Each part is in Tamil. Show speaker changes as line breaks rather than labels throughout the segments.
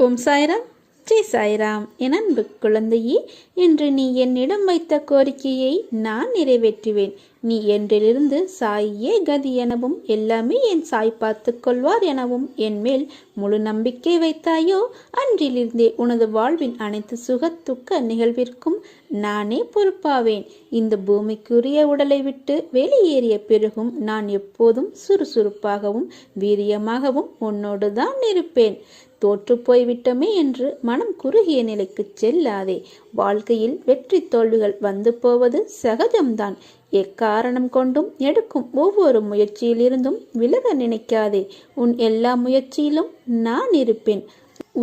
ஓம் சாய்ராம், ஜெய் சாய்ராம். என் அன்பு குழந்தையே, இன்று நீ என்னிடம் வைத்த கோரிக்கையை நான் நிறைவேற்றுவேன். நீ என்றிலிருந்து சாயே கதி எனவும் எல்லாமே என் சாய் பார்த்து கொள்வார் எனவும் என் மேல் முழு நம்பிக்கை வைத்தாயோ, அன்றிலிருந்தே உனது வாழ்வின் அனைத்து சுக துக்க நிகழ்விற்கும் நானே பொறுப்பாவேன். இந்த பூமிக்குரிய உடலை விட்டு வெளியேறிய பிறகும் நான் எப்போதும் சுறுசுறுப்பாகவும் வீரியமாகவும் உன்னோடு தான் இருப்பேன். தோற்று போய்விட்டோமே என்று மனம் குறுகிய நிலைக்கு செல்லாதே. வாழ்க்கையில் வெற்றி தோல்விகள் வந்து போவது சகஜம்தான். எக்காரணம் கொண்டும் எடுக்கும் ஒவ்வொரு முயற்சியிலிருந்தும் விலக நினைக்காதே. உன் எல்லா முயற்சியிலும் நான் இருப்பேன்.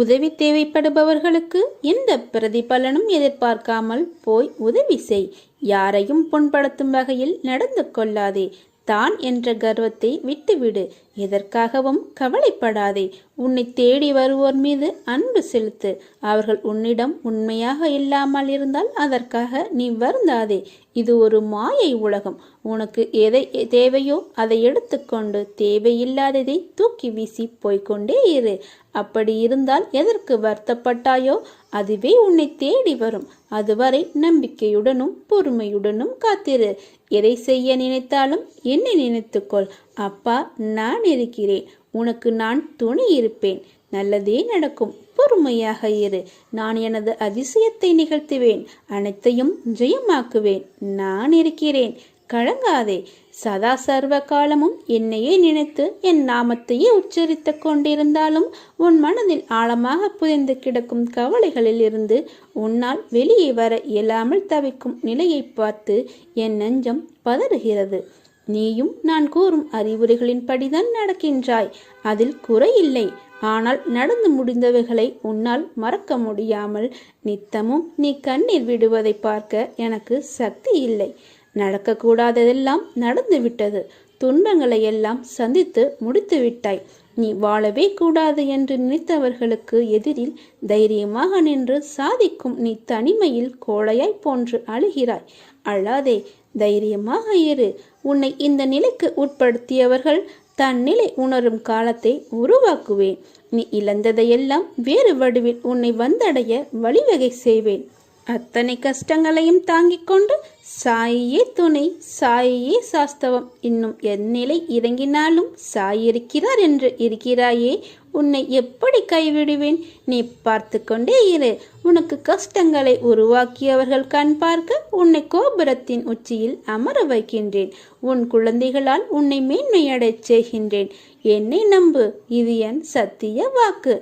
உதவி தேவைப்படுபவர்களுக்கு எந்த பிரதிபலனும் எதிர்பார்க்காமல் போய் உதவி செய். யாரையும் புண்படுத்தும் வகையில் நடந்து கொள்ளாதே. தான் என்ற கர்வத்தை விட்டுவிடு. எதற்காகவும் கவலைப்படாதே. உன்னை தேடி வருவோர் மீது அன்பு செலுத்து. அவர்கள் உன்னிடம் உண்மையாக இல்லாமல் இருந்தால் அதற்காக நீ வருந்தாதே. இது ஒரு மாயை உலகம். உனக்கு எதை தேவையோ அதை எடுத்துக்கொண்டு தேவையில்லாததை தூக்கி வீசி போய்கொண்டே இரு. அப்படி இருந்தால் எதற்கு வருத்தப்பட்டாயோ அதுவே உன்னை தேடி வரும். அதுவரை நம்பிக்கையுடனும் பொறுமையுடனும் காத்திரு. எதை செய்ய நினைத்தாலும் என்னை நினைத்துக்கொள். அப்பா நான் இருக்கிறேன். உனக்கு நான் துணை இருப்பேன். நல்லதே நடக்கும். பொறுமையாக இரு. நான் எனது அதிசயத்தை நிகழ்த்துவேன். அனைத்தையும் ஜெயமாக்குவேன். நான் இருக்கிறேன். கலங்காதே. சதா சர்வ காலமும் என்னையே நினைத்து என் நாமத்தையே உச்சரித்து கொண்டிருந்தாலும் உன் மனதில் ஆழமாக புதைந்து கிடக்கும் கவலைகளில் இருந்து உன்னால் வெளியே வர இயலாமல் தவிக்கும் நிலையை பார்த்து என் நெஞ்சம் பதறுகிறது. நீயும் நான் கூறும் அறிவுரைகளின்படிதான் நடக்கின்றாய். அதில் குறையில்லை. ஆனால் நடந்து முடிந்தவைகளை உன்னால் மறக்க முடியாமல் நித்தமும் நீ கண்ணீர் விடுவதை பார்க்க எனக்கு சக்தி இல்லை. நடக்கக்கூடாததெல்லாம் நடந்து விட்டது. துன்பங்களை எல்லாம் சந்தித்து முடித்து விட்டாய். நீ வாழவே கூடாது என்று நினைத்தவர்களுக்கு எதிரில் தைரியமாக நின்று சாதிக்கும் நீ தனிமையில் கோழையாய் போன்று அழுகிறாய். அழாதே. தைரியமாக இரு. உன்னை இந்த நிலைக்கு உட்படுத்தியவர்கள் தன் நிலை உணரும் காலத்தை உருவாக்குவேன். நீ இழந்ததையெல்லாம் வேறு வடிவில் உன்னை வந்தடைய வழிவகை செய்வேன். அத்தனை கஷ்டங்களையும் தாங்கிக் கொண்டு சாயே துணை, சாயே சாஸ்தவம். இன்னும் என் நிலை இறங்கினாலும் சாய் இருக்கிறார் என்று இருக்கிறாயே. உன்னை எப்படி கைவிடுவேன்? நீ பார்த்து கொண்டே இரு. உனக்கு கஷ்டங்களை உருவாக்கியவர்கள் கண் பார்க்க உன்னை கோபுரத்தின் உச்சியில் அமர வைக்கின்றேன். உன் குழந்தைகளால் உன்னை மேன்மையடைச் செய்கின்றேன். என்னை நம்பு. இது என் சத்திய வாக்கு.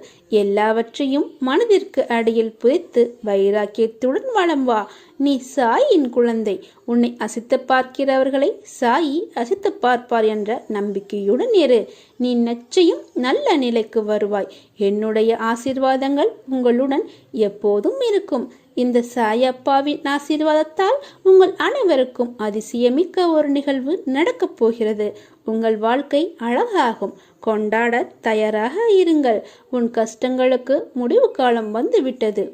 எல்லாவற்றையும் மனதிற்கு அடியில் புதைத்து வைராக்கியத்துடன் வலம் வா. நீ சாயின் குழந்தை. உன்னை அசித்து பார்க்கிறவர்களை சாயி அசித்து பார்ப்பார் என்ற நம்பிக்கையுடன் இரு. நீ நிச்சயம் நல்ல நிலைக்கு வருவாய். என்னுடைய ஆசீர்வாதங்கள் உங்களுடன் எப்போதும் இருக்கும். இந்த சாயப்பாவின் ஆசீர்வாதத்தால் உங்கள் அனைவருக்கும் அதிசயமிக்க ஒரு நிகழ்வு நடக்கப் போகிறது. உங்கள் வாழ்க்கை அழகாகும். கொண்டாட தயாராக இருங்கள். உன் கஷ்டங்களுக்கு முடிவு காலம் வந்துவிட்டது.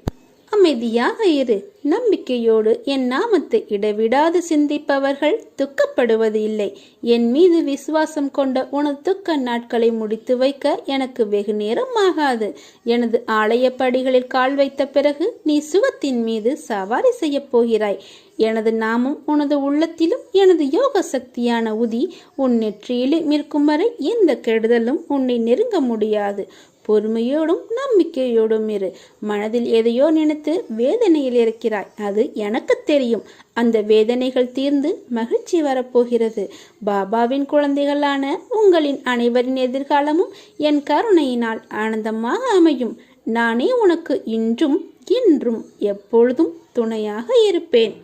அமைதியாக இரு. நம்பிக்கையோடு என் நாமத்தை இடைவிடாது சிந்திப்பவர்கள் துக்கப்படுவது இல்லை. என் மீது விசுவாசம் கொண்ட உனது துக்க நாட்களை முடித்து வைக்க எனக்கு வெகு நேரம் ஆகாது. எனது ஆலய படிகளில் கால் வைத்த பிறகு நீ சுகத்தின் மீது சவாரி செய்ய போகிறாய். எனது நாமம் உனது உள்ளத்திலும் எனது யோக சக்தியான உதி உன் நெற்றியிலும் இருக்கும் வரை எந்த கெடுதலும் உன்னை நெருங்க முடியாது. பொறுமையோடும் நம்பிக்கையோடும் இரு. மனதில் எதையோ நினைத்து வேதனையில் இருக்கிறாய். அது எனக்கு தெரியும். அந்த வேதனைகள் தீர்ந்து மகிழ்ச்சி வரப்போகிறது. பாபாவின் குழந்தைகளான உங்களின் அனைவரின் எதிர்காலமும் என் கருணையினால் ஆனந்தமாக அமையும். நானே உனக்கு இன்றும் இன்றும் எப்பொழுதும் துணையாக இருப்பேன்.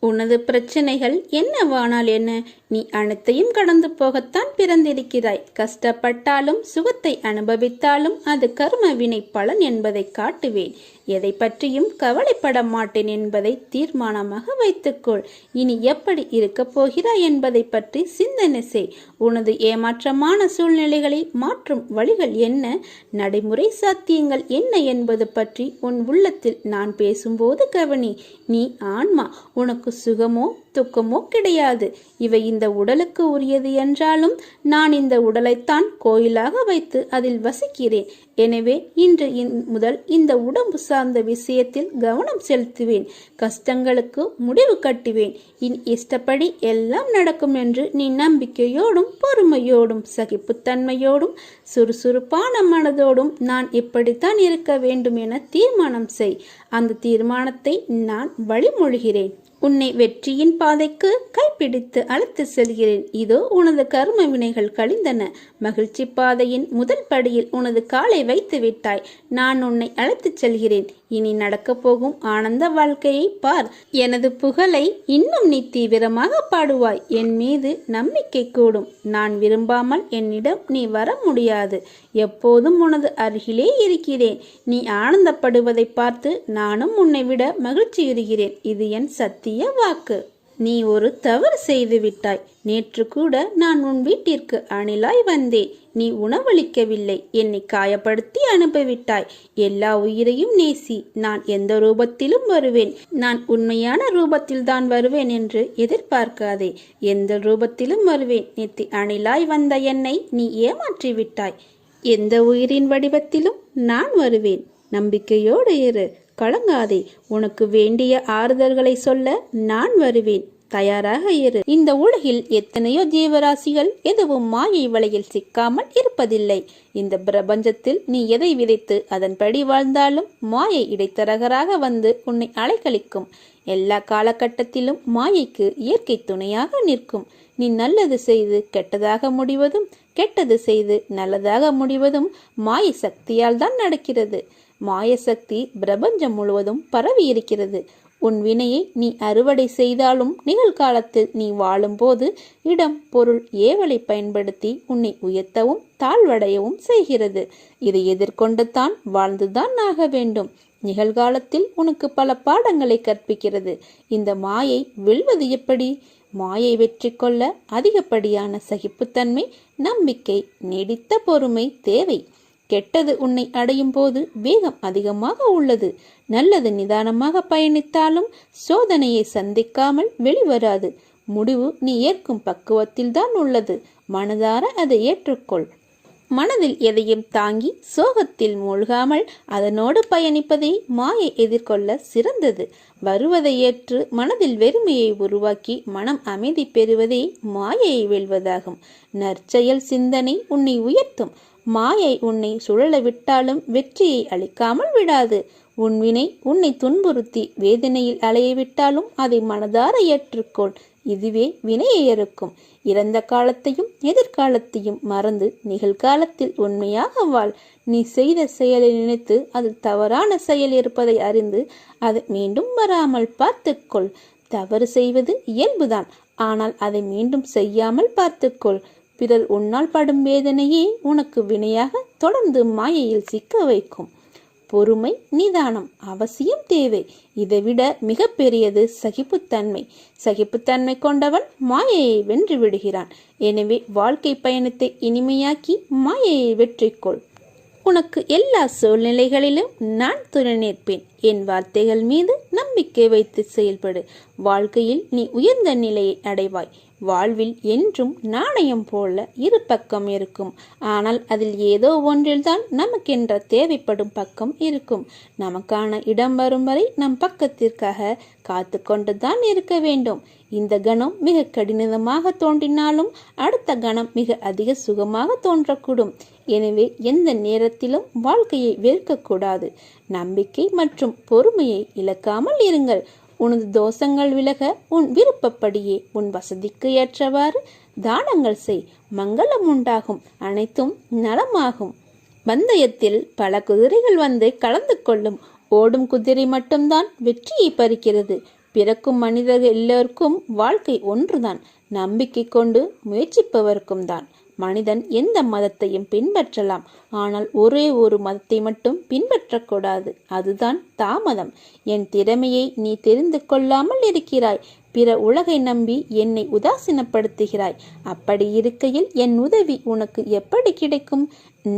உனது பிரச்சனைகள் என்னவானால் என்ன? நீ அனைத்தையும் கடந்து போகத்தான் பிறந்திருக்கிறாய். கஷ்டப்பட்டாலும் சுகத்தை அனுபவித்தாலும் அது கர்ம வினை பலன் என்பதை காட்டுவேன். எதை பற்றியும் கவலைப்பட மாட்டேன் என்பதை தீர்மானமாக வைத்துக்கொள். இனி எப்படி இருக்க போகிறாய் என்பதை பற்றி சிந்தனை செய். உனது ஏமாற்றமான சூழ்நிலைகளை மாற்றும் வழிகள் என்ன, நடைமுறை சாத்தியங்கள் என்ன என்பது பற்றி உன் உள்ளத்தில் நான் பேசும்போது கவனி. நீ ஆன்மா. உனக்கு சுகமோ துக்கமோ கிடையாது. இவை இந்த உடலுக்கு உரியது என்றாலும் நான் இந்த உடலைத்தான் கோயிலாக வைத்து அதில் வசிக்கிறேன். எனவே இன்று முதல் இந்த உடம்பு சார்ந்த விஷயத்தில் கவனம் செலுத்துவேன். கஷ்டங்களுக்கு முடிவு கட்டுவேன். என் இஷ்டப்படி எல்லாம் நடக்கும் என்று நீ நம்பிக்கையோடும் பொறுமையோடும் சகிப்புத்தன்மையோடும் சுறுசுறுப்பான மனதோடும் நான் இப்படித்தான் இருக்க வேண்டும் என தீர்மானம் செய். அந்த தீர்மானத்தை நான் வழிமொழிகிறேன். உன்னை வெற்றியின் பாதைக்கு கைப்பிடித்து அழைத்து செல்கிறேன். இதோ உனது கர்ம வினைகள் கழிந்தன. மகிழ்ச்சி பாதையின் முதல் படியில் உனது காலை வைத்து விட்டாய். நான் உன்னை அழைத்துச் செல்கிறேன். இனி நடக்கப் போகும் ஆனந்த வாழ்க்கையை பார். எனது புகழை இன்னும் நீ தீவிரமாக பாடுவாய். என் மீது நம்பிக்கை கூடும். நான் விரும்பாமல் என்னிடம் நீ வர முடியாது. எப்போதும் உனது அருகிலே இருக்கிறேன். நீ ஆனந்தப்படுவதை பார்த்து நானும் உன்னை விட மகிழ்ச்சியுறுகிறேன். இது என் சத்திய வாக்கு. நீ ஒரு தவறு செய்து விட்டாய். நேற்று கூட நான் உன் வீட்டிற்கு அணிலாய் வந்தேன். நீ உணவளிக்கவில்லை. என்னை காயப்படுத்தி அனுப்பிவிட்டாய். எல்லா உயிரையும் நேசி. நான் எந்த ரூபத்திலும் வருவேன். நான் உண்மையான ரூபத்தில் தான் வருவேன் என்று எதிர்பார்க்காதே. எந்த ரூபத்திலும் வருவேன். நேற்று அணிலாய் வந்த என்னை நீ ஏமாற்றி விட்டாய். எந்த உயிரின் வடிவத்திலும் நான் வருவேன். நம்பிக்கையோடு இரு. கலங்காதே. உனக்கு வேண்டிய ஆறுதல்களை சொல்ல நான் வருவேன். தயாராக இரு. இந்த உலகில் எத்தனையோ ஜீவராசிகள் எதுவும் மாயை வலையில் சிக்காமல் இருப்பதில்லை. இந்த பிரபஞ்சத்தில் நீ எதை விதைத்து அதன்படி வாழ்ந்தாலும் மாயை இடைத்தரகராக வந்து உன்னை அலைக்கழிக்கும். எல்லா காலகட்டத்திலும் மாயைக்கு இயற்கை துணையாக நிற்கும். நீ நல்லது செய்து கெட்டதாக முடிவதும் கெட்டது செய்து நல்லதாக முடிவதும் மாயை சக்தியால் தான் நடக்கிறது. மாய சக்தி பிரபஞ்சம் முழுவதும் பரவி இருக்கிறது. உன் வினையை நீ அறுவடை செய்தாலும் நிகழ்காலத்தில் நீ வாழும்போது இடம் பொருள் ஏவலை பயன்படுத்தி உன்னை உயர்த்தவும் தாழ்வடையவும் செய்கிறது. இதை எதிர்கொண்டு தான் வாழ்ந்துதான் ஆக வேண்டும். நிகழ்காலத்தில் உனக்கு பல பாடங்களை கற்பிக்கிறது. இந்த மாயை வெல்வது எப்படி? மாயை வெற்றி கொள்ள அதிகப்படியான சகிப்புத்தன்மை, நம்பிக்கை, நீடித்த பொறுமை தேவை. கெட்டது உன்னை அடையும் போது வேகம் அதிகமாக உள்ளது. நல்லது நிதானமாக பயணித்தாலும் சோதனையை சந்திக்காமல் வெளிவராது. முடிவு நீ ஏற்கும் பக்குவத்தில் தான் உள்ளது. மனதார அதை ஏற்றுக்கொள். மனதில் எதையும் தாங்கி சோகத்தில் மூழ்காமல் அதனோடு பயணிப்பதை மாயை எதிர்கொள்ள சிறந்தது. வருவதை ஏற்று மனதில் வெறுமையை உருவாக்கி மனம் அமைதி பெறுவதே மாயையை வெல்வதாகும். நற்செயல் சிந்தனை உன்னை உயர்த்தும். மாயை உன்னை சுழல விட்டாலும் வெற்றியை அளிக்காமல் விடாது. உன் வினை உன்னை துன்புறுத்தி வேதனையில் அலைய விட்டாலும் அதை மனதார ஏற்றுக்கொள். இதுவே வினையை அறுக்கும். இறந்த காலத்தையும் எதிர்காலத்தையும் மறந்து நிகழ்காலத்தில் உண்மையாக வாழ். நீ செய்த செயலை நினைத்து அதில் தவறான செயல் இருப்பதை அறிந்து அதை மீண்டும் வராமல் பார்த்துக்கொள். தவறு செய்வது இயல்புதான். ஆனால் அதை மீண்டும் செய்யாமல் பார்த்துக்கொள். பிறர் உன்னால் படும் வேதனையே உனக்கு வினையாக தொடர்ந்து மாயையில் சிக்க வைக்கும். பொறுமை, நிதானம் அவசியம் தேவை. இதைவிட மிக பெரியது சகிப்புத்தன்மை. சகிப்புத்தன்மை கொண்டவன் மாயையை வென்று விடுகிறான். எனவே வாழ்க்கை பயணத்தை இனிமையாக்கி மாயையை வெற்றிக்கொள். உனக்கு எல்லா சூழ்நிலைகளிலும் நான் துணை நிற்பேன். என் வார்த்தைகள் மீது நம்பிக்கை வைத்து செயல்படு. வாழ்க்கையில் நீ உயர்ந்த நிலையை அடைவாய். வாழ்வில் என்றும் நாணயம் போல இரு பக்கம் இருக்கும். ஆனால் அதில் ஏதோ ஒன்றில்தான் நமக்கென்ற தேவைப்படும் பக்கம் இருக்கும். நமக்கான இடம் வரும் வரை நம் பக்கத்திற்காக காத்து கொண்டுதான் இருக்க வேண்டும். இந்த கணம் மிக கடினமாக தோன்றினாலும் அடுத்த கணம் மிக அதிக சுகமாக தோன்றக்கூடும். எனவே எந்த நேரத்திலும் வாழ்க்கையை வெறுக்கக்கூடாது. நம்பிக்கை மற்றும் பொறுமையை இழக்காமல் இருங்கள். உனது தோஷங்கள் விலக உன் விருப்பப்படியே உன் வசதிக்கு ஏற்றவாறு தானங்கள் செய். மங்களம் உண்டாகும். அனைத்தும் நலமாகும். பந்தயத்தில் பல குதிரைகள் வந்து கலந்து கொள்ளும். ஓடும் குதிரை மட்டும்தான் வெற்றியை பறிக்கிறது. பிறக்கும் மனிதர்கள் எல்லோருக்கும் வாழ்க்கை ஒன்றுதான். நம்பிக்கை கொண்டு முயற்சிப்பவருக்கும் தான். மனிதன் எந்த மதத்தையும் பின்பற்றலாம். ஆனால் ஒரே ஒரு மதத்தை மட்டும் பின்பற்றக்கூடாது. அதுதான் தாமதம். என் திறமையை நீ தெரிந்து கொள்ளாமல் இருக்கிறாய். பிற உலகை நம்பி என்னை உதாசீனப்படுத்துகிறாய். அப்படி இருக்கையில் என் உதவி உனக்கு எப்படி கிடைக்கும்?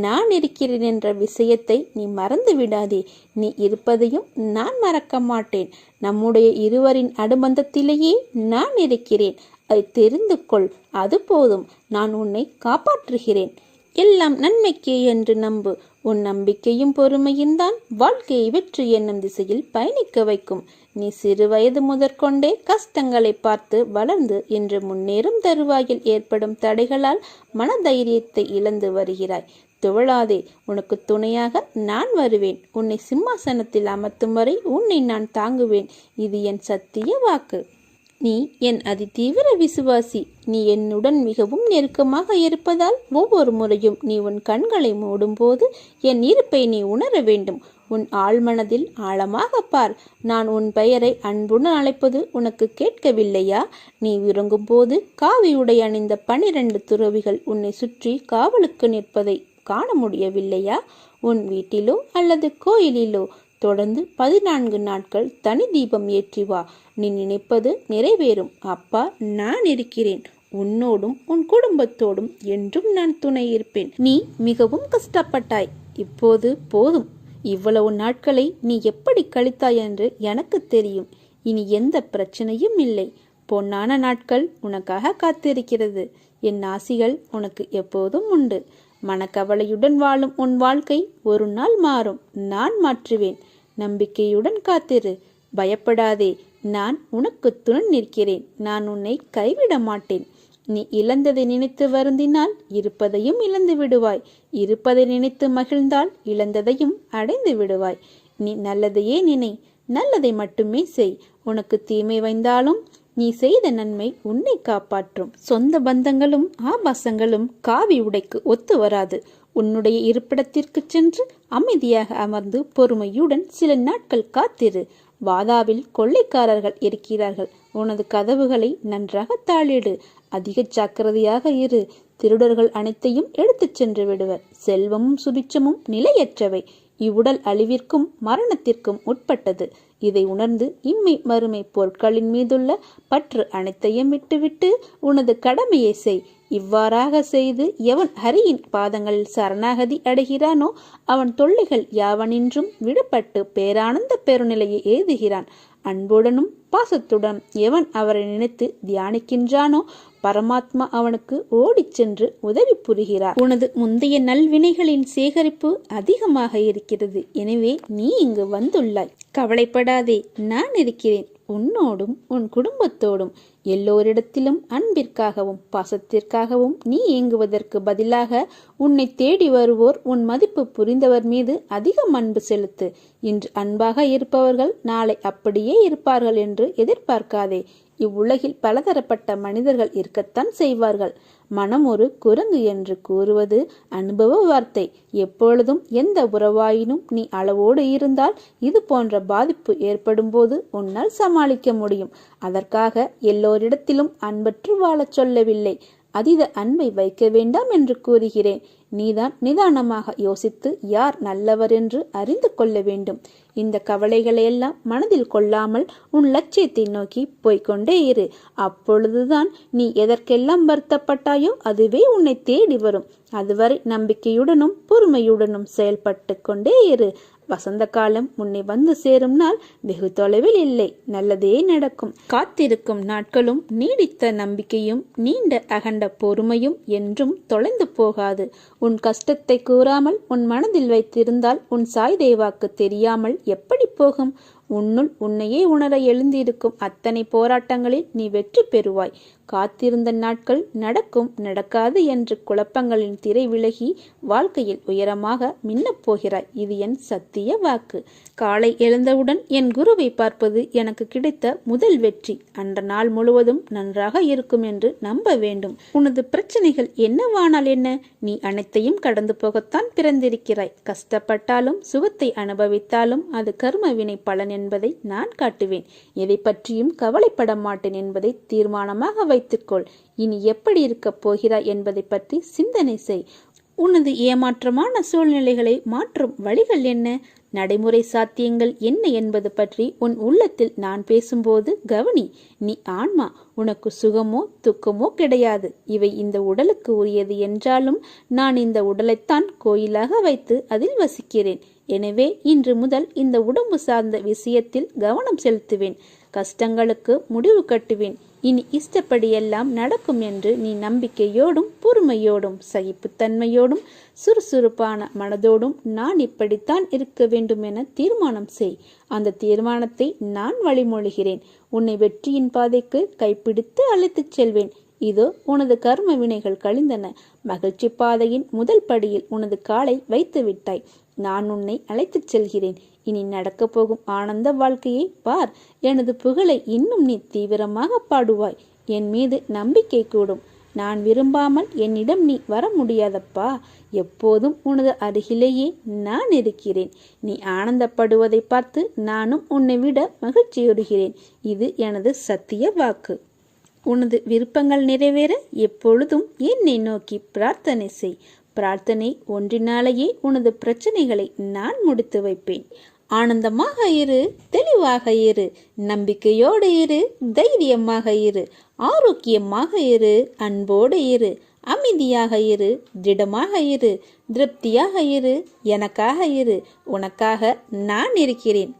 நான் இருக்கிறேன் என்ற விஷயத்தை நீ மறந்து விடாதே. நீ இருப்பதையும் நான் மறக்க மாட்டேன். நம்முடைய இருவரின் அனுபந்தத்திலேயே நான் இருக்கிறேன். அதை தெரிந்து கொள். அது போதும். நான் உன்னை காப்பாற்றுகிறேன். எல்லாம் நன்மைக்கே என்று நம்பு. உன் நம்பிக்கையும் பொறுமையும் தான் வாழ்க்கையை வெற்றி என்னும் திசையில் பயணிக்க வைக்கும். நீ சிறு வயது முதற்கொண்டே கஷ்டங்களை பார்த்து வளர்ந்து இன்று முன்னேறும் தருவாயில் ஏற்படும் தடைகளால் மனதைரியத்தை இழந்து வருகிறாய். துவளாதே. உனக்கு துணையாக நான் வருவேன். உன்னை சிம்மாசனத்தில் அமர்த்தும் வரை உன்னை நான் தாங்குவேன். இது என் சத்திய வாக்கு. நீ என் அதிதீவிர விசுவாசி. நீ என்னுடன் மிகவும் நெருக்கமாக இருப்பதால் ஒவ்வொரு முறையும் நீ உன் கண்களை மூடும் போது என் இருப்பை நீ உணர வேண்டும். உன் ஆழ்மனதில் ஆழமாக பார். நான் உன் பெயரை அன்புடன் அழைப்பது உனக்கு கேட்கவில்லையா? நீ உறங்கும் போது காவி உடை அணிந்த 12 துறவிகள் உன்னை சுற்றி காவலுக்கு நிற்பதை காண முடியவில்லையா? உன் வீட்டிலோ அல்லது கோயிலிலோ தொடர்ந்து 14 நாட்கள் தனி தீபம் ஏற்றி வா. நீ நினைப்பது நிறைவேறும். அப்பா, நான் இருக்கிறேன். உன்னோடும் உன் குடும்பத்தோடும் என்றும் நான் துணை இருப்பேன். நீ மிகவும் கஷ்டப்பட்டாய். இப்போது போதும். இவ்வளவு நாட்களை நீ எப்படி கழித்தாய் என்று எனக்கு தெரியும். இனி எந்த பிரச்சனையும் இல்லை. பொன்னான நாட்கள் உனக்காக காத்திருக்கிறது. என் ஆசிகள் உனக்கு எப்போதும் உண்டு. மனக்கவலையுடன் வாழும் உன் வாழ்க்கை ஒரு நாள் மாறும். நான் மாற்றுவேன். நம்பிக்கையுடன் காத்திரு. பயப்படாதே. நான் உனக்கு துணை நிற்கிறேன். நான் உன்னை கைவிட மாட்டேன். நீ இழந்ததை நினைத்து வருந்தினால் இருப்பதையும் இழந்து விடுவாய். இருப்பதை நினைத்து மகிழ்ந்தால் இழந்ததையும் அடைந்து விடுவாய். நீ நல்லதையே நினை. நல்லதை மட்டுமே செய். உனக்கு தீமை வைந்தாலும் நீ செய்த நன்மை உன்னை காப்பாற்றும். சொந்த பந்தங்களும் ஆபாசங்களும் காவி உடைக்கு ஒத்து வராது. உன்னுடைய இருப்பிடத்திற்கு சென்று அமைதியாக அமர்ந்து பொறுமையுடன் சில நாட்கள் காத்திரு. வாதாவில் கொள்ளைக்காரர்கள் இருக்கிறார்கள். உனது கதவுகளை நன்றாக தாளிடு. அதிக ஜாக்கிரதையாக இரு. திருடர்கள் அனைத்தையும் எடுத்துச் சென்று விடுவர். செல்வமும் சுபிட்சமும் நிலையற்றவை. இவ்வுடல் அழிவிற்கும் மரணத்திற்கும் உட்பட்டது. இதை உணர்ந்து இம்மை மறுமை பொருட்களின் மீதுள்ள பற்று அனைத்தையும் விட்டுவிட்டு உனது கடமையை செய். இவ்வாறாக செய்து எவன் ஹரியின் பாதங்களில் சரணாகதி அடைகிறானோ அவன் தொல்லைகள் யாவனின்றும் விடுபட்டு பேரானந்த பெருநிலையை எய்துகிறான். அன்புடனும் பாசத்துடன் எவன் அவரை நினைத்து தியானிக்கின்றானோ பரமாத்மா அவனுக்கு ஓடிச் சென்று உதவி புரிகிறார். உனது முந்தைய நல்வினைகளின் சேகரிப்பு அதிகமாக இருக்கிறது. எனவே நீ இங்கு வந்துள்ளாய். கவலைப்படாதே. நான் இருக்கிறேன். உன்னோடும் உன் குடும்பத்தோடும். எல்லோரிடத்திலும் அன்பிற்காகவும் பாசத்திற்காகவும் நீ ஏங்குவதற்கு பதிலாக உன்னை தேடி வருவோர் உன் மதிப்பு புரிந்தவர் மீது அதிகம் அன்பு செலுத்து. இன்று அன்பாக இருப்பவர்கள் நாளை அப்படியே இருப்பார்கள் என்று எதிர்பார்க்காதே. இவ்வுலகில் பலதரப்பட்ட மனிதர்கள் இருக்கத்தான் செய்வார்கள். மனம் ஒரு குரங்கு என்று கூறுவது அனுபவ வார்த்தை. எப்பொழுதும் எந்த உறவாயினும் நீ அளவோடு இருந்தால் இது போன்ற பாதிப்பு ஏற்படும் போது உன்னால் சமாளிக்க முடியும். அதற்காக எல்லோரிடத்திலும் அன்பற்று வாழச் சொல்லவில்லை. அதீத அன்பை வைக்க வேண்டாம் என்று கூறுகிறேன். நீதான் நிதானமாக யோசித்து யார் நல்லவர் என்று அறிந்து கொள்ள வேண்டும். இந்த கவலைகளையெல்லாம் மனதில் கொள்ளாமல் உன் லட்சியத்தை நோக்கி போய்கொண்டே இரு. அப்பொழுதுதான் நீ எதற்கெல்லாம் வருத்தப்பட்டாயோ அதுவே உன்னை தேடி வரும். அதுவரை நம்பிக்கையுடனும் பொறுமையுடனும் செயல்பட்டு கொண்டே இரு. வசந்த காலம் உன்னை வந்து சேரும் நாள் வெகு தொலைவில் இல்லை. நல்லதே நடக்கும். காத்திருக்கும் நாட்களும் நீடித்த நம்பிக்கையும் நீண்ட அகண்ட பொறுமையும் என்றும் தொலைந்து போகாது. உன் கஷ்டத்தை கூறாமல் உன் மனதில் வைத்திருந்தால் உன் சாய் தேவாக்கு தெரியாமல் எப்படி போகும்? உன்னுள் உன்னையே உணர எழுந்திருக்கும் அத்தனை போராட்டங்களில் நீ வெற்றி பெறுவாய். காத்திருந்த நாட்கள் நடக்கும் நடக்காது என்று குழப்பங்களின் திரை விலகி வாழ்க்கையில் உயரமாக மின்னப் போகிறாய். இது என் சத்திய வாக்கு. காலை எழுந்தவுடன் என் குருவை பார்ப்பது எனக்கு கிடைத்த முதல் வெற்றி. அன்ற நாள் முழுவதும் நன்றாக இருக்கும் என்று நம்ப வேண்டும். உனது பிரச்சனைகள் என்னவானால் என்ன? நீ அனைத்தையும் கடந்து போகத்தான் பிறந்திருக்கிறாய். கஷ்டப்பட்டாலும் சுகத்தை அனுபவித்தாலும் அது கர்ம வினை பலன் என்பதை நான் காட்டுவேன். எதை பற்றியும் கவலைப்பட மாட்டேன் என்பதை தீர்மானமாக வைத்துக்கொள். இனி எப்படி இருக்கப் போகிறாய் என்பதை பற்றி சிந்தனை செய். உனது ஏமாற்றமான சூழ்நிலைகளை மாற்றும் வழிகள் என்ன, நடைமுறை சாத்தியங்கள் என்ன என்பது பற்றி உன் உள்ளத்தில் நான் பேசும்போது கவனி. நீ ஆன்மா, உனக்கு சுகமோ துக்கமோ கிடையாது. இவை இந்த உடலுக்கு உரியது என்றாலும் நான் இந்த உடலைத்தான் கோயிலாக வைத்து அதில் வசிக்கிறேன். எனவே இன்று முதல் இந்த உடம்பு சார்ந்த விஷயத்தில் கவனம் செலுத்துவேன். கஷ்டங்களுக்கு முடிவு கட்டுவேன். இனி இஷ்டப்படியெல்லாம் நடக்கும் என்று நீ நம்பிக்கையோடும் பொறுமையோடும் சகிப்புத்தன்மையோடும் சுறுசுறுப்பான மனதோடும் நான் இப்படித்தான் இருக்க வேண்டும் என தீர்மானம் செய். அந்த தீர்மானத்தை நான் வழிமொழிகிறேன். உன்னை வெற்றியின் பாதைக்கு கைப்பிடித்து அழைத்துச் செல்வேன். இதோ உனது கர்ம வினைகள் கழிந்தன. மகிழ்ச்சி பாதையின் முதல் படியில் உனது காலை வைத்து விட்டாய். நான் உன்னை அழைத்துச் செல்கிறேன். இனி நடக்கப் போகும் ஆனந்த வாழ்க்கையை பார். எனது புகழை இன்னும் நீ தீவிரமாக பாடுவாய். என் மீது நம்பிக்கை கூடும். நான் விரும்பாமல் என்னிடம் நீ வர முடியாதப்பா. எப்போதும் உனது அருகிலேயே நான் இருக்கிறேன். நீ ஆனந்தப்படுவதை பார்த்து நானும் உன்னை விட மகிழ்ச்சியுறுகிறேன். இது எனது சத்திய வாக்கு. உனது விருப்பங்கள் நிறைவேற எப்பொழுதும் என்னை நோக்கி பிரார்த்தனை செய். பிரார்த்தனை ஒன்றினாலேயே உனது பிரச்சனைகளை நான் முடித்து வைப்பேன். ஆனந்தமாக இரு, தெளிவாக இரு, நம்பிக்கையோடு இரு, தைரியமாக இரு, ஆரோக்கியமாக இரு, அன்போடு இரு, அமைதியாக இரு, திடமாக இரு, திருப்தியாக இரு, எனக்காக இரு, உனக்காக நான் இருக்கிறேன்.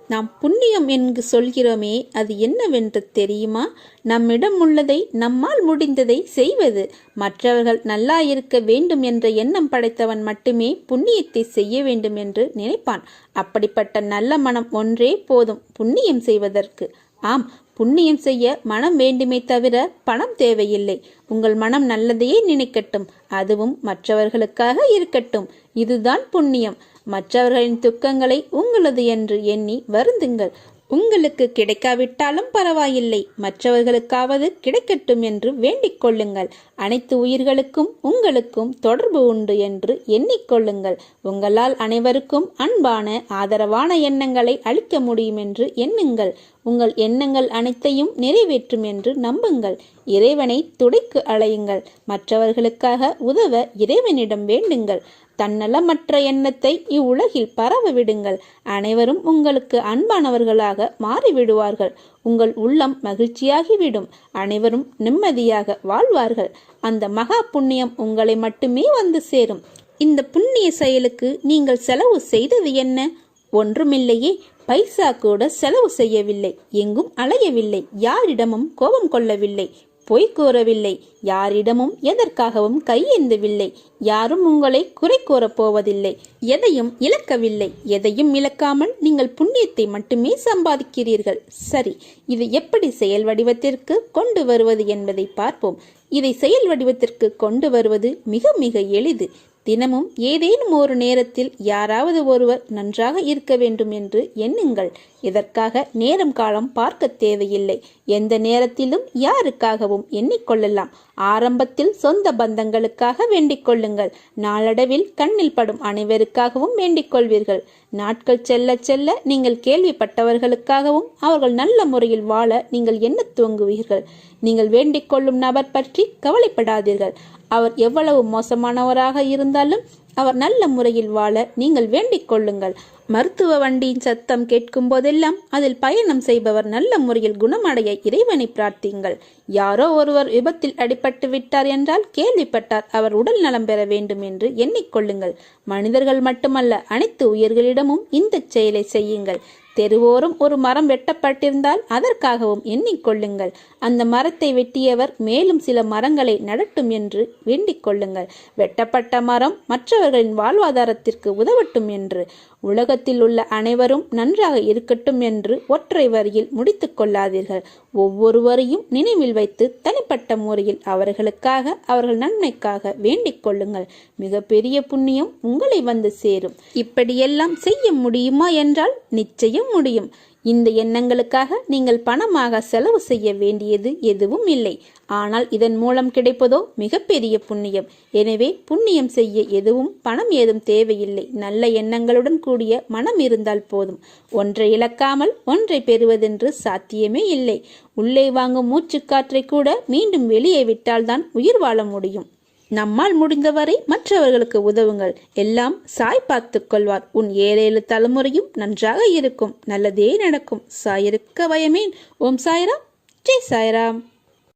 நாம் புண்ணியம் என்று சொல்கிறோமே, அது என்னவென்று தெரியுமா? நம்மிடம் உள்ளதை, நம்மால் முடிந்ததை செய்வது. மற்றவர்கள் நல்லா இருக்க வேண்டும் என்ற எண்ணம் படைத்தவன் மட்டுமே புண்ணியத்தை செய்ய வேண்டும் என்று நினைப்பான். அப்படிப்பட்ட நல்ல மனம் ஒன்றே போதும் புண்ணியம் செய்வதற்கு. ஆம், புண்ணியம் செய்ய மனம் வேண்டுமே தவிர பணம் தேவையில்லை. உங்கள் மனம் நல்லதையே நினைக்கட்டும், அதுவும் மற்றவர்களுக்காக இருக்கட்டும். இதுதான் புண்ணியம். மற்றவர்களின் துக்கங்களை உங்களது என்று எண்ணி வருந்துங்கள். உங்களுக்கு கிடைக்காவிட்டாலும் பரவாயில்லை, மற்றவர்களுக்காவது கிடைக்கட்டும் என்று வேண்டிக் கொள்ளுங்கள். அனைத்து உயிர்களுக்கும் உங்களுக்கும் தொடர்பு உண்டு என்று எண்ணிக்கொள்ளுங்கள். உங்களால் அனைவருக்கும் அன்பான ஆதரவான எண்ணங்களை அளிக்க முடியும் என்று எண்ணுங்கள். உங்கள் எண்ணங்கள் அனைத்தையும் நிறைவேற்றும் என்று நம்புங்கள். இறைவனை துடைக்கு அலையுங்கள். மற்றவர்களுக்காக உதவ இறைவனிடம் வேண்டுங்கள். தன்னலமற்ற எண்ணத்தை இவ்வுலகில் பரவ விடுங்கள். அனைவரும் உங்களுக்கு அன்பானவர்களாக மாறிவிடுவார்கள். உங்கள் உள்ளம் மகிழ்ச்சியாகிவிடும். அனைவரும் நிம்மதியாக வாழ்வார்கள். அந்த மகா புண்ணியம் உங்களை மட்டுமே வந்து சேரும். இந்த புண்ணிய செயலுக்கு நீங்கள் செலவு செய்தது என்ன? ஒன்றுமில்லையே. பைசா கூட செலவு செய்யவில்லை. எங்கும் அலையவில்லை. யாரிடமும் கோபம் கொள்ளவில்லை. பொய் கூறவில்லை. யாரிடமும் எதற்காகவும் கையேந்தவில்லை. யாரும் உங்களை குறை கூறப் போவதில்லை. எதையும் இழக்கவில்லை. எதையும் இழக்காமல் நீங்கள் புண்ணியத்தை மட்டுமே சம்பாதிக்கிறீர்கள். சரி, இது எப்படி செயல் வடிவத்திற்கு கொண்டு வருவது என்பதை பார்ப்போம். இதை செயல் வடிவத்திற்கு கொண்டு வருவது மிக மிக எளிது. தினமும் ஏதேனும் ஒரு நேரத்தில் யாராவது ஒருவர் நன்றாக இருக்க வேண்டும் என்று எண்ணுங்கள். இதற்காக நேரம் காலம் பார்க்க தேவையில்லை. எந்த நேரத்திலும் யாருக்காகவும் எண்ணிக்கொள்ளலாம். ஆரம்பத்தில் சொந்த பந்தங்களுக்காக வேண்டிக் கொள்ளுங்கள். நாளடைவில் கண்ணில் படும் அனைவருக்காகவும் வேண்டிக் கொள்வீர்கள். நாட்கள் செல்ல செல்ல நீங்கள் கேள்விப்பட்டவர்களுக்காகவும் அவர்கள் நல்ல முறையில் வாழ நீங்கள் எண்ண துவங்குவீர்கள். நீங்கள் வேண்டிக் கொள்ளும் நபர் பற்றி கவலைப்படாதீர்கள். அவர் எவ்வளவு மோசமானவராக இருந்தாலும் அவர் நல்ல முறையில் வாழ நீங்கள் வேண்டிக் கொள்ளுங்கள். மருத்துவ வண்டியின் சத்தம் கேட்கும் போதெல்லாம் அதில் பயணம் செய்பவர் நல்ல முறையில் குணமடைய இறைவனை பிரார்த்திங்கள். யாரோ ஒருவர் விபத்தில் அடிபட்டு விட்டார் என்றால் கேள்விப்பட்டார் அவர் உடல் நலம் பெற வேண்டும் என்று எண்ணிக்கொள்ளுங்கள். மனிதர்கள் மட்டுமல்ல, அனைத்து உயிர்களிடமும் இந்த செயலை செய்யுங்கள். தெருவோரம் ஒரு மரம் வெட்டப்பட்டிருந்தால் அதற்காகவும் எண்ணிக்கொள்ளுங்கள். அந்த மரத்தை வெட்டியவர் மேலும் சில மரங்களை நடட்டும் என்று வேண்டிக் கொள்ளுங்கள். வெட்டப்பட்ட மரம் மற்றவர்களின் வாழ்வாதாரத்திற்கு உதவட்டும் என்று. உலகத்தில் உள்ள அனைவரும் நன்றாக இருக்கட்டும் என்று ஒற்றை வரியில் முடித்து கொள்ளாதீர்கள். ஒவ்வொருவரையும் நினைவில் வைத்து தனிப்பட்ட முறையில் அவர்களுக்காக, அவர்கள் நன்மைக்காக வேண்டிக் கொள்ளுங்கள். மிக பெரிய புண்ணியம் உங்களை வந்து சேரும். இப்படியெல்லாம் செய்ய முடியுமா என்றால் நிச்சயம் முடியும். இந்த எண்ணங்களுக்காக நீங்கள் பணமாக செலவு செய்ய வேண்டியது எதுவும் இல்லை. ஆனால் இதன் மூலம் கிடைப்பதோ மிகப்பெரிய புண்ணியம். எனவே புண்ணியம் செய்ய எதுவும் பணம் ஏதும் தேவையில்லை. நல்ல எண்ணங்களுடன் கூடிய மனம் இருந்தால் போதும். ஒன்றை இழக்காமல் ஒன்றை பெறுவதென்று சாத்தியமே இல்லை. உள்ளே வாங்கும் மூச்சுக்காற்றை கூட மீண்டும் வெளியே விட்டால்தான் உயிர் வாழ முடியும். நம்மால் முடிந்தவரை மற்றவர்களுக்கு உதவுங்கள். எல்லாம் சாய் பார்த்துக் கொள்வார். உன் 7 தலைமுறையும் நன்றாக இருக்கும். நல்லதே நடக்கும். சாயிருக்க பயமேன். ஓம் சாய்ராம். ஜெய் சாய்ராம்.